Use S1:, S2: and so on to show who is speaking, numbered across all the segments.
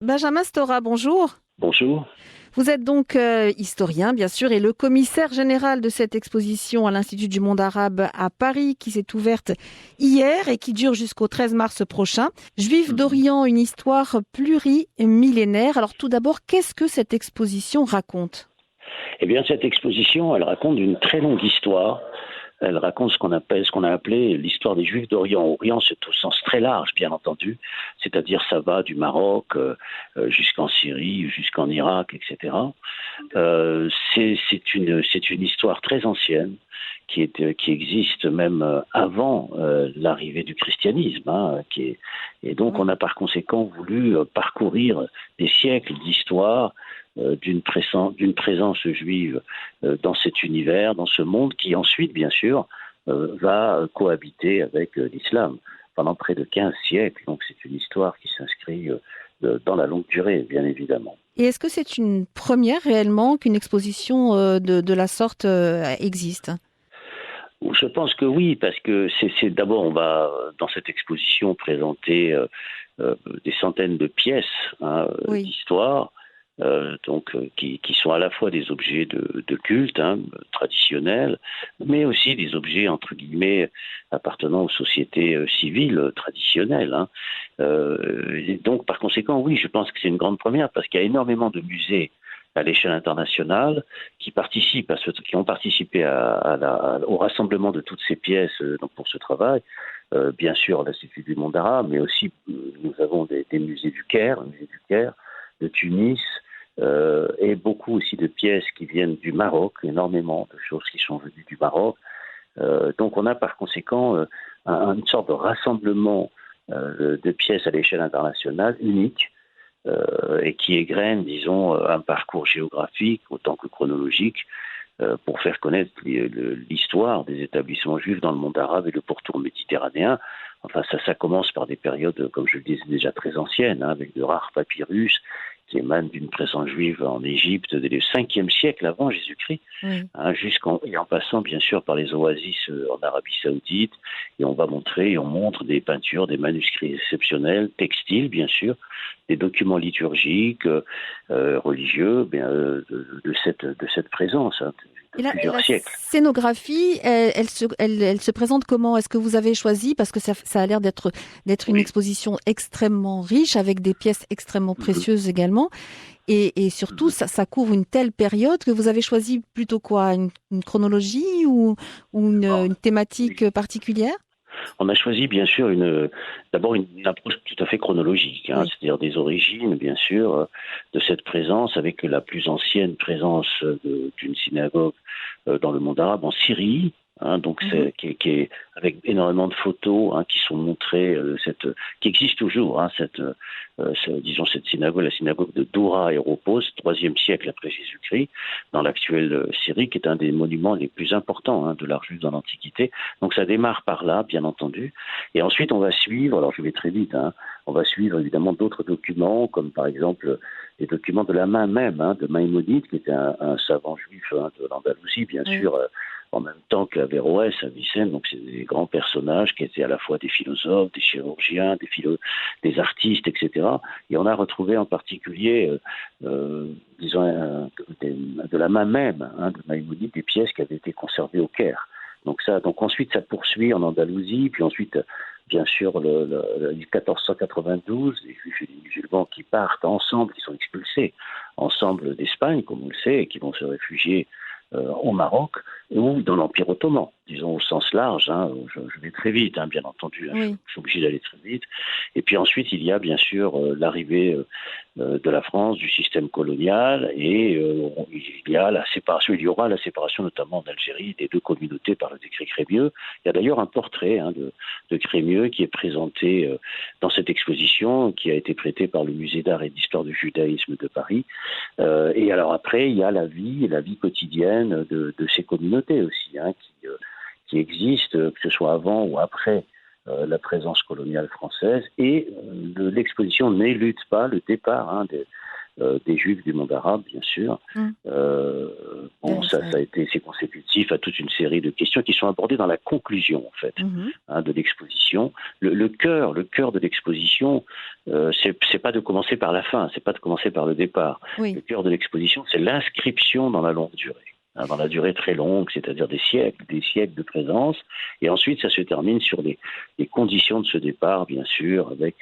S1: Benjamin Stora, bonjour.
S2: Bonjour.
S1: Vous êtes donc historien, bien sûr, et le commissaire général de cette exposition à l'Institut du monde arabe à Paris, qui s'est ouverte hier et qui dure jusqu'au 13 mars prochain. Juifs
S2: Mhm.
S1: d'Orient, une histoire plurimillénaire. Alors tout d'abord, qu'est-ce que cette exposition raconte ?
S2: Eh bien, cette exposition, elle raconte une très longue histoire. Elle raconte ce qu'on a appelé l'histoire des Juifs d'Orient. Orient, c'est au sens très large, bien entendu. C'est-à-dire, ça va du Maroc jusqu'en Syrie, jusqu'en Irak, etc. C'est une histoire très ancienne qui existe même avant l'arrivée du christianisme. Et donc, on
S1: Oui.
S2: a par conséquent voulu parcourir des siècles d'histoire d'une présence juive dans cet univers, dans ce monde qui ensuite, bien sûr, va cohabiter avec l'islam pendant près de 15 siècles. Donc c'est une histoire qui s'inscrit dans la longue durée, bien évidemment.
S1: Et est-ce que c'est une première réellement qu'une exposition de la sorte existe ?
S2: Je pense que oui, parce que d'abord, on va dans cette exposition présenter des centaines de pièces
S1: Oui.
S2: d'histoire, qui sont à la fois des objets de culte traditionnels, mais aussi des objets entre guillemets appartenant aux sociétés civiles traditionnelles. Et donc, par conséquent, oui, je pense que c'est une grande première parce qu'il y a énormément de musées à l'échelle internationale qui ont participé au rassemblement de toutes ces pièces donc pour ce travail. Bien sûr, l'Institut du monde arabe, mais aussi nous avons des musées du Caire, le musée du Caire, de Tunis, et beaucoup aussi de pièces qui viennent du Maroc, énormément de choses qui sont venues du Maroc. Donc on a par conséquent une sorte de rassemblement de pièces à l'échelle internationale unique et qui égrène, disons, un parcours géographique autant que chronologique pour faire connaître l'histoire des établissements juifs dans le monde arabe et le pourtour méditerranéen. Enfin, ça commence par des périodes, comme je le disais, déjà très anciennes, avec de rares papyrus qui émanent d'une présence juive en Égypte dès le 5e siècle avant Jésus-Christ,
S1: Oui.
S2: et en passant bien sûr par les oasis en Arabie Saoudite. Et on montre des peintures, des manuscrits exceptionnels, textiles bien sûr, des documents liturgiques, religieux, de cette présence de
S1: Et
S2: plusieurs
S1: la
S2: siècles.
S1: scénographie, elle se présente comment ? Est-ce que vous avez choisi, parce que ça a l'air d'être une
S2: Oui.
S1: exposition extrêmement riche, avec des pièces extrêmement
S2: Mhm.
S1: précieuses également, et surtout,
S2: Mhm.
S1: ça couvre une telle période que vous avez choisi plutôt quoi ? Une chronologie ou
S2: Ah,
S1: une
S2: oui.
S1: thématique particulière ?
S2: On a choisi bien sûr d'abord une approche tout à fait chronologique,
S1: Oui.
S2: c'est-à-dire des origines bien sûr de cette présence avec la plus ancienne présence d'une synagogue dans le monde arabe en Syrie. Donc
S1: Mhm.
S2: qui est avec énormément de photos qui sont montrées, qui existe toujours, disons cette synagogue, la synagogue de Dora Aéropos, 3e siècle après Jésus-Christ, dans l'actuelle Syrie, qui est un des monuments les plus importants de l'art juif dans l'Antiquité. Donc ça démarre par là, bien entendu, et ensuite on va suivre, alors je vais très vite, on va suivre évidemment d'autres documents, comme par exemple les documents de la main même, de Maïmonide, qui était un savant juif de l'Andalousie, bien
S1: Oui.
S2: sûr, en même temps qu'Averroès, Avicenne. Donc c'est des grands personnages qui étaient à la fois des philosophes, des chirurgiens, des artistes, etc. Et on a retrouvé en particulier, disons, de la main même de Maïmonide, des pièces qui avaient été conservées au Caire. Donc ensuite ça poursuit en Andalousie, puis ensuite bien sûr le 1492, les Juifs et les musulmans qui partent ensemble, qui sont expulsés ensemble d'Espagne, comme on le sait, et qui vont se réfugier au Maroc ou dans l'Empire ottoman, disons au sens large. Je vais très vite, bien entendu,
S1: Oui.
S2: je suis obligé d'aller très vite. Et puis ensuite, il y a bien sûr l'arrivée de la France, du système colonial, et il y aura la séparation notamment d'Algérie des deux communautés par le décret Crémieux. Il y a d'ailleurs un portrait de Crémieux qui est présenté dans cette exposition, qui a été prêté par le Musée d'art et d'histoire du judaïsme de Paris. Et alors après, il y a la vie quotidienne de ces communautés aussi, qui existent, que ce soit avant ou après la présence coloniale française. Et l'exposition n'élude pas le départ des Juifs du monde arabe, bien sûr.
S1: Mmh.
S2: Bon, c'est consécutif à toute une série de questions qui sont abordées dans la conclusion, en fait,
S1: Mmh.
S2: de l'exposition. Le cœur de l'exposition, c'est pas de commencer par la fin, c'est pas de commencer par le départ. Le
S1: Oui.
S2: cœur de l'exposition, c'est l'inscription dans la longue durée. Dans la durée très longue, c'est-à-dire des siècles de présence, et ensuite ça se termine sur les conditions de ce départ, bien sûr, avec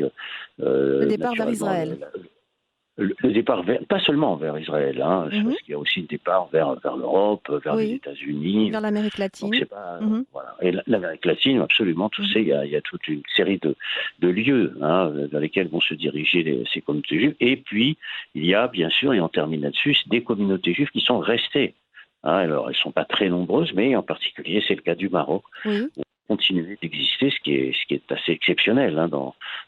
S1: Le départ vers
S2: naturellement
S1: Israël.
S2: le départ pas seulement vers Israël,
S1: Mmh.
S2: parce qu'il y a aussi le départ vers l'Europe, vers les
S1: Oui,
S2: États-Unis.
S1: vers l'Amérique
S2: Donc
S1: latine.
S2: c'est pas
S1: Mmh.
S2: voilà. Et l'Amérique latine, absolument, tu
S1: Mmh.
S2: sais, il y a toute une série de lieux vers lesquels vont se diriger ces communautés juives. Et puis il y a bien sûr, et on termine là-dessus, des communautés juives qui sont restées. Alors elles sont pas très nombreuses, mais en particulier c'est le cas du Maroc.
S1: Oui.
S2: Continuer d'exister, ce qui est assez exceptionnel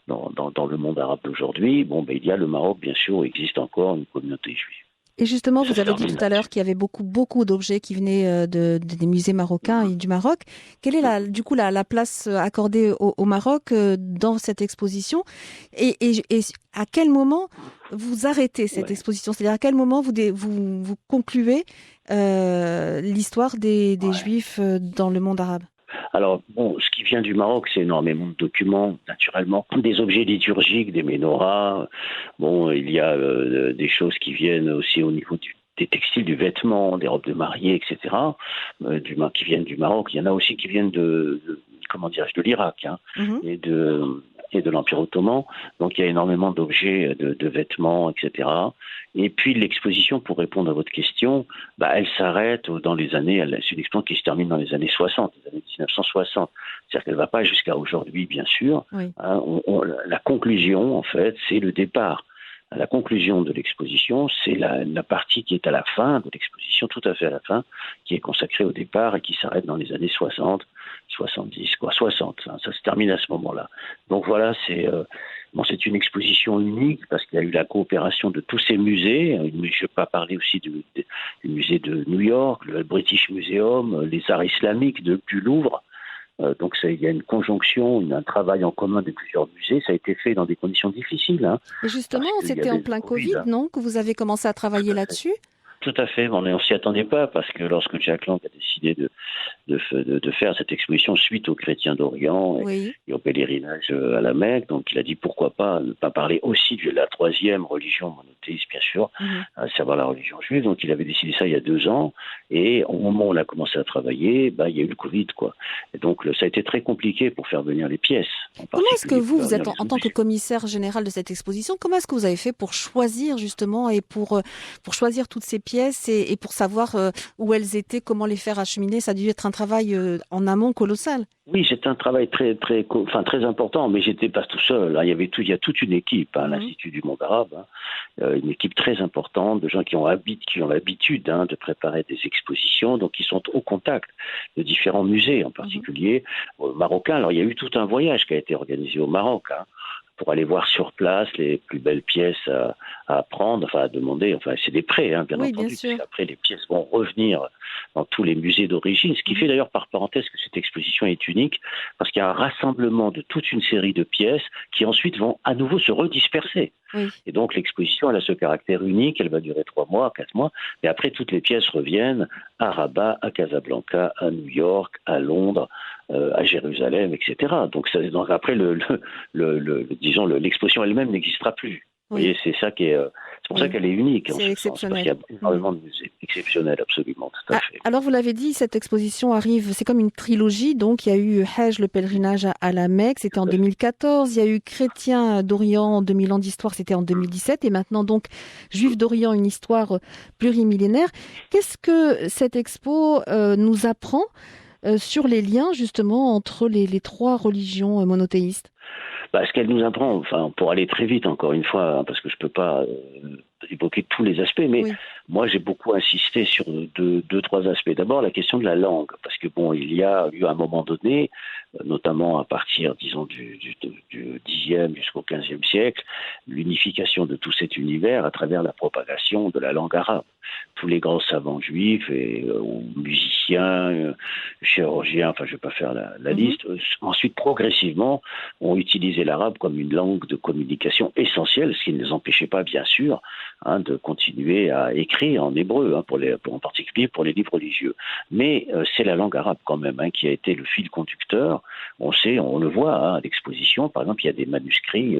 S2: dans le monde arabe d'aujourd'hui. Bon, il y a le Maroc, bien sûr, où existe encore une communauté juive.
S1: Et justement,
S2: Ça
S1: vous
S2: se
S1: avez dit
S2: termine
S1: tout à l'heure
S2: là-dessus.
S1: qu'il y avait beaucoup d'objets qui venaient des musées marocains et du Maroc. Quelle est la place accordée au Maroc dans cette exposition et à quel moment vous arrêtez cette
S2: Ouais.
S1: exposition? C'est-à-dire à quel moment vous concluez l'histoire des
S2: Ouais.
S1: Juifs dans le monde arabe?
S2: Alors, bon, ce qui vient du Maroc, c'est énormément de documents, naturellement, des objets liturgiques, des menorahs. Bon, il y a des choses qui viennent aussi au niveau des textiles, du vêtement, des robes de mariée, etc., qui viennent du Maroc. Il y en a aussi qui viennent comment dirais-je, de l'Irak,
S1: Mhm.
S2: et de l'Empire ottoman. Donc, il y a énormément d'objets, de vêtements, etc. Et puis, l'exposition, pour répondre à votre question, elle s'arrête dans les années, c'est une exposition qui se termine dans les années 60, les années 1960. C'est-à-dire qu'elle ne va pas jusqu'à aujourd'hui, bien sûr.
S1: Oui.
S2: La conclusion, en fait, c'est le départ. La conclusion de l'exposition, c'est la partie qui est à la fin de l'exposition, tout à fait à la fin, qui est consacrée au départ et qui s'arrête dans les années 60, 70, 60. Ça se termine à ce moment-là. Donc voilà, c'est une exposition unique parce qu'il y a eu la coopération de tous ces musées. Je ne vais pas parler aussi du musée de New York, le British Museum, les arts islamiques du Louvre. Donc il y a une conjonction, un travail en commun de plusieurs musées. Ça a été fait dans des conditions difficiles,
S1: Et justement,
S2: parce qu'il y
S1: c'était
S2: avait
S1: en
S2: le
S1: plein
S2: Covid.
S1: Covid, non, que vous avez commencé à travailler
S2: Tout à fait.
S1: là-dessus?
S2: Tout à fait, on ne s'y attendait pas parce que lorsque Jack Lang a décidé de faire cette exposition suite aux chrétiens d'Orient
S1: Oui.
S2: et au pèlerinage à la Mecque, donc il a dit pourquoi pas ne pas parler aussi de la troisième religion monothéiste, bien sûr,
S1: Mhm.
S2: à savoir la religion juive. Donc il avait décidé ça il y a 2 ans et au moment où on a commencé à travailler, il y a eu le Covid, quoi. Et donc ça a été très compliqué pour faire venir les pièces, en
S1: Comment est-ce que
S2: particulier pour faire
S1: vous
S2: venir
S1: êtes en
S2: les
S1: tant que
S2: objets.
S1: commissaire général de cette exposition, comment est-ce que vous avez fait pour choisir justement et pour choisir toutes ces pièces et pour savoir où elles étaient, comment les faire acheminer? Ça a dû être un travail en amont colossal.
S2: Oui, c'est un travail très important, mais j'étais pas tout seul. Il y a toute une équipe à
S1: Mhm.
S2: l'Institut du monde arabe, une équipe très importante de gens qui ont l'habitude de préparer des expositions, donc qui sont au contact de différents musées, en
S1: Mhm.
S2: particulier marocains. Alors il y a eu tout un voyage qui a été organisé au Maroc, pour aller voir sur place les plus belles pièces à prendre, à demander. Enfin, c'est des prêts, bien
S1: Oui, bien
S2: entendu, parce
S1: sûr.
S2: qu'après, les pièces vont revenir dans tous les musées d'origine, ce qui
S1: Mhm.
S2: fait d'ailleurs par parenthèse que cette exposition est unique, parce qu'il y a un rassemblement de toute une série de pièces qui ensuite vont à nouveau se redisperser.
S1: Oui.
S2: Et donc l'exposition, elle a ce caractère unique, elle va durer 3 mois, 4 mois, et après toutes les pièces reviennent à Rabat, à Casablanca, à New York, à Londres, à Jérusalem, etc. Donc après, disons, l'exposition elle-même n'existera plus. Vous
S1: Oui.
S2: voyez, c'est pour ça
S1: Oui.
S2: qu'elle est unique en
S1: C'est
S2: ce sens, parce qu'il
S1: exceptionnel.
S2: y a énormément de musées. Exceptionnel, absolument, tout à
S1: Ah,
S2: fait.
S1: alors, vous l'avez dit, cette exposition arrive, c'est comme une trilogie. Donc, il y a eu Hajj, le pèlerinage à la Mecque, c'était en
S2: Tout à fait.
S1: 2014. Il y a eu Chrétiens d'Orient, 2000 ans d'histoire, c'était en 2017. Et maintenant, donc, Juifs d'Orient, une histoire plurimillénaire. Qu'est-ce que cette expo nous apprend sur les liens, justement, entre les trois religions monothéistes?
S2: Ce qu'elle nous apprend, pour aller très vite, encore une fois, parce que je ne peux pas évoquer tous les aspects, mais
S1: Oui.
S2: moi j'ai beaucoup insisté sur deux, trois aspects. D'abord, la question de la langue, parce que il y a eu à un moment donné, notamment à partir, disons, du 10e jusqu'au 15e siècle, l'unification de tout cet univers à travers la propagation de la langue arabe. tous les grands savants juifs et ou musiciens, chirurgiens, enfin je ne vais pas faire la liste, ensuite progressivement ont utilisé l'arabe comme une langue de communication essentielle, ce qui ne les empêchait pas bien sûr de continuer à écrire en hébreu, en particulier pour les livres religieux. Mais c'est la langue arabe quand même qui a été le fil conducteur. On le voit à l'exposition, par exemple il y a des manuscrits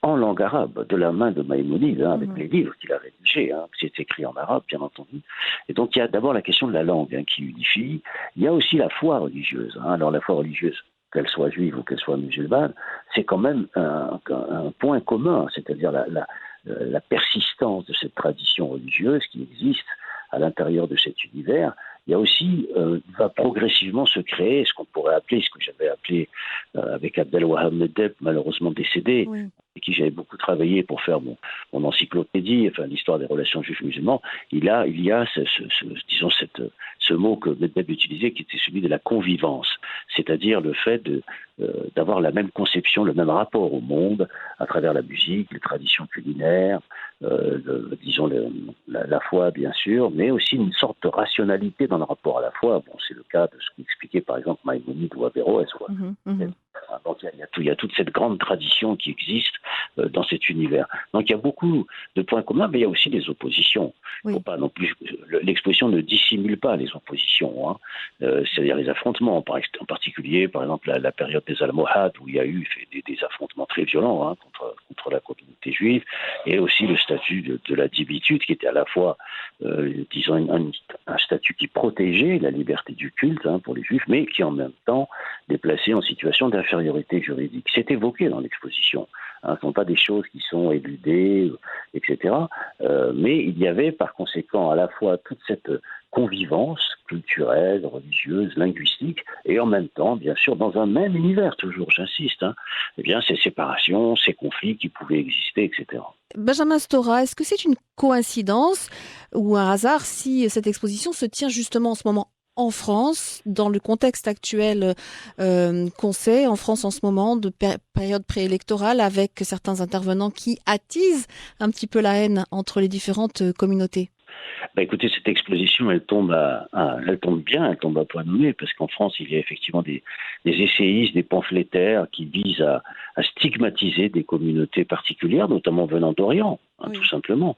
S2: en langue arabe, de la main de Maïmonide, avec les livres qu'il a rédigés, c'est écrit en arabe, bien entendu. Et donc il y a d'abord la question de la langue qui unifie. Il y a aussi la foi religieuse. Alors la foi religieuse, qu'elle soit juive ou qu'elle soit musulmane, c'est quand même un point commun, c'est-à-dire la persistance de cette tradition religieuse qui existe à l'intérieur de cet univers. Il y a aussi, va progressivement se créer ce qu'on pourrait appeler, ce que j'avais appelé avec Abdelwahab Meddeb, malheureusement décédé, avec qui j'avais beaucoup travaillé pour faire mon encyclopédie, enfin l'histoire des relations juifs musulmans. Il y a ce mot que Meddeb utilisait, qui était celui de la convivence, c'est-à-dire le fait d'avoir la même conception, le même rapport au monde à travers la musique, les traditions culinaires, la foi bien sûr, mais aussi une sorte de rationalité dans le rapport à la foi. Bon, c'est le cas de ce qu'expliquait par exemple Maïmonide ou Averroès. Donc il y a toute cette grande tradition qui existe dans cet univers. Donc il y a beaucoup de points communs, mais il y a aussi des oppositions. Faut pas non plus, l'exposition ne dissimule pas les oppositions, c'est-à-dire les affrontements, en particulier par exemple la période des Almohades où il y a eu des affrontements très violents contre la communauté juive, et aussi le statut de la dibbitude qui était à la fois, disons, un statut qui protégeait la liberté du culte pour les juifs, mais qui en même temps les plaçait en situation d'infériorité juridique. C'est évoqué dans l'exposition. Ce ne sont pas des choses qui sont éludées, etc. Mais il y avait par conséquent à la fois toute cette convivence culturelle, religieuse, linguistique, et en même temps, bien sûr, dans un même univers, toujours, j'insiste, eh bien, ces séparations, ces conflits qui pouvaient exister, etc.
S1: Benjamin Stora, est-ce que c'est une coïncidence ou un hasard si cette exposition se tient justement en ce moment en France, dans le contexte actuel qu'on sait en France en ce moment, de période préélectorale, avec certains intervenants qui attisent un petit peu la haine entre les différentes communautés?
S2: Écoutez, cette exposition, elle tombe bien, elle tombe à point nommé, parce qu'en France, il y a effectivement des essayistes, des pamphlétaires qui visent à stigmatiser des communautés particulières, notamment venant d'Orient, tout simplement,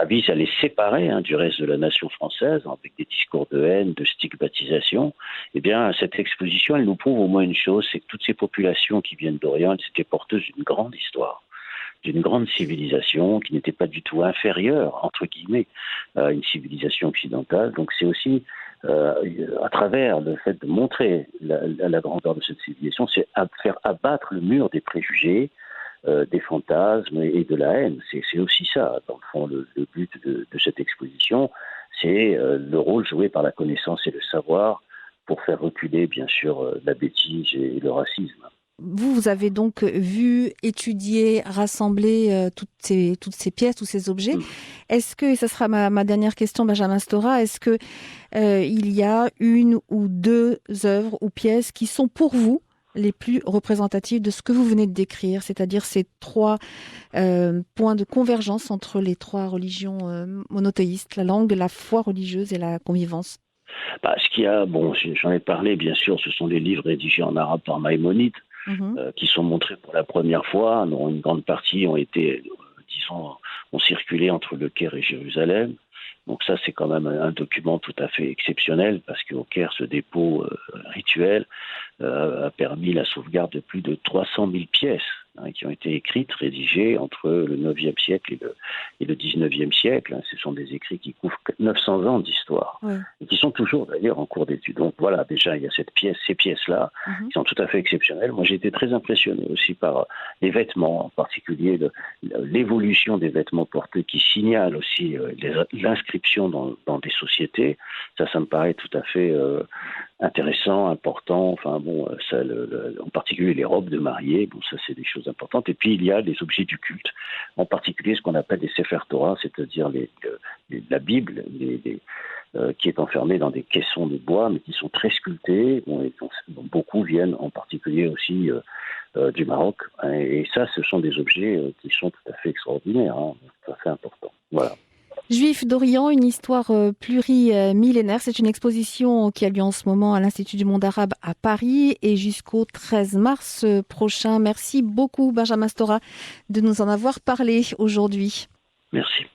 S2: visent à les séparer du reste de la nation française, avec des discours de haine, de stigmatisation. Eh bien, cette exposition, elle nous prouve au moins une chose, c'est que toutes ces populations qui viennent d'Orient, elles étaient porteuses d'une grande histoire, d'une grande civilisation qui n'était pas du tout inférieure, entre guillemets, à une civilisation occidentale. Donc c'est aussi, à travers le fait de montrer la grandeur de cette civilisation, c'est faire abattre le mur des préjugés, des fantasmes et de la haine. C'est aussi ça, dans le fond, le but de cette exposition, c'est le rôle joué par la connaissance et le savoir pour faire reculer, bien sûr, la bêtise et le racisme.
S1: Vous avez donc vu, étudié, rassemblé toutes ces pièces, tous ces objets. Est-ce que, et ça sera ma dernière question, Benjamin Stora, est-ce que il y a une ou deux œuvres ou pièces qui sont pour vous les plus représentatives de ce que vous venez de décrire, c'est-à-dire ces trois points de convergence entre les trois religions monothéistes, la langue, la foi religieuse et la convivence?
S2: Ce qu'il y a, j'en ai parlé, bien sûr, ce sont les livres rédigés en arabe par Maïmonide, qui sont montrés pour la première fois, dont une grande partie ont été, ont circulé entre Le Caire et Jérusalem. Donc ça, c'est quand même un document tout à fait exceptionnel, parce qu'au Caire, ce dépôt rituel a permis la sauvegarde de plus de 300 000 pièces qui ont été écrites, rédigées entre le 9e siècle et le 19e siècle. Ce sont des écrits qui couvrent 900 ans d'histoire, et qui sont toujours d'ailleurs en cours d'étude. Donc voilà, déjà, il y a ces pièces-là, qui sont tout à fait exceptionnelles. Moi, j'ai été très impressionné aussi par les vêtements, en particulier l'évolution des vêtements portés, qui signalent aussi l'inscription dans des sociétés. Ça me paraît tout à fait intéressant, important. En particulier les robes de mariée, ça c'est des choses importantes. Et puis il y a les objets du culte, en particulier ce qu'on appelle les Sefer Torah, c'est-à-dire la Bible, qui est enfermée dans des caissons de bois, mais qui sont très sculptés, et dont beaucoup viennent en particulier aussi du Maroc. Et ça, ce sont des objets qui sont tout à fait extraordinaires, tout à fait importants. Voilà.
S1: Juifs d'Orient, une histoire plurimillénaire. C'est une exposition qui a lieu en ce moment à l'Institut du monde arabe à Paris et jusqu'au 13 mars prochain. Merci beaucoup, Benjamin Stora, de nous en avoir parlé aujourd'hui.
S2: Merci.